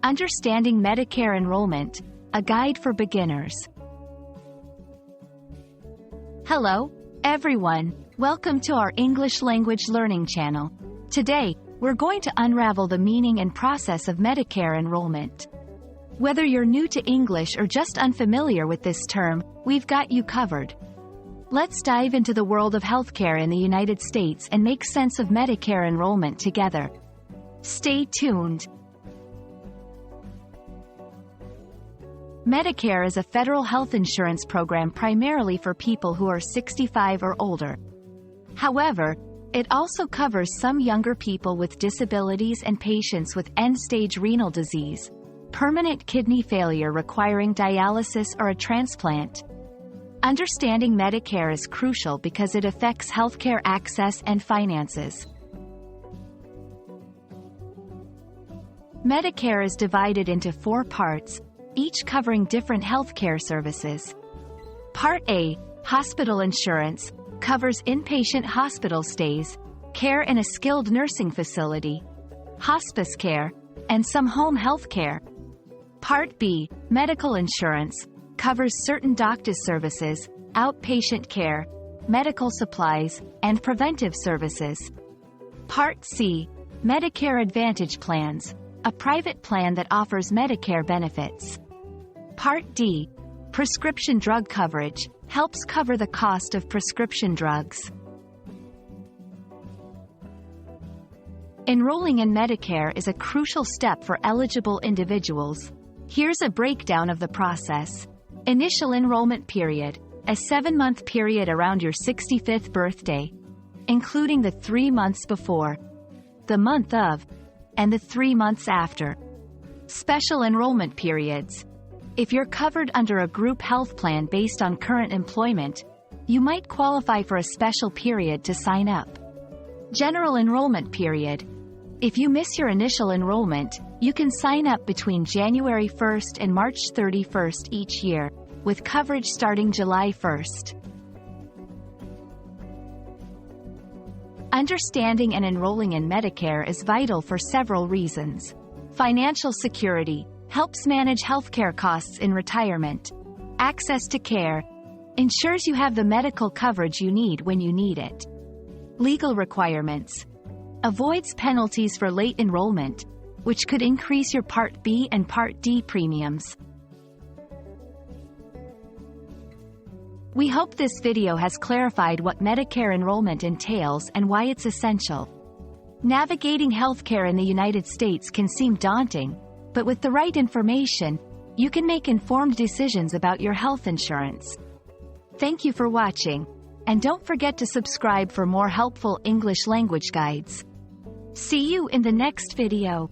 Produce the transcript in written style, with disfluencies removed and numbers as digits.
Understanding Medicare Enrollment, a guide for beginners. Hello, everyone. Welcome to our English language learning channel. Today, we're going to unravel the meaning and process of Medicare enrollment. Whether you're new to English or just unfamiliar with this term, we've got you covered. Let's dive into the world of healthcare in the United States and make sense of Medicare enrollment together. Stay tuned. Medicare is a federal health insurance program primarily for people who are 65 or older. However, it also covers some younger people with disabilities and patients with end-stage renal disease, permanent kidney failure requiring dialysis or a transplant. Understanding Medicare is crucial because it affects healthcare access and finances. Medicare is divided into 4 parts, each covering different healthcare services. Part A, hospital insurance, covers inpatient hospital stays, care in a skilled nursing facility, hospice care, and some home health care. Part B, medical insurance, covers certain doctor's services, outpatient care, medical supplies, and preventive services. Part C, Medicare Advantage plans, a private plan that offers Medicare benefits. Part D, prescription drug coverage, helps cover the cost of prescription drugs. Enrolling in Medicare is a crucial step for eligible individuals. Here's a breakdown of the process. Initial enrollment period, a 7-month period around your 65th birthday, including the 3 months before, the month of, and the 3 months after. Special enrollment periods. If you're covered under a group health plan based on current employment, you might qualify for a special period to sign up. General enrollment period. If you miss your initial enrollment, you can sign up between January 1st and March 31st each year, with coverage starting July 1st. Understanding and enrolling in Medicare is vital for several reasons. Financial security helps manage healthcare costs in retirement. Access to care ensures you have the medical coverage you need when you need it. Legal requirements avoids penalties for late enrollment, which could increase your Part B and Part D premiums. We hope this video has clarified what Medicare enrollment entails and why it's essential. Navigating healthcare in the United States can seem daunting, but with the right information, you can make informed decisions about your health insurance. Thank you for watching, and don't forget to subscribe for more helpful English language guides. See you in the next video.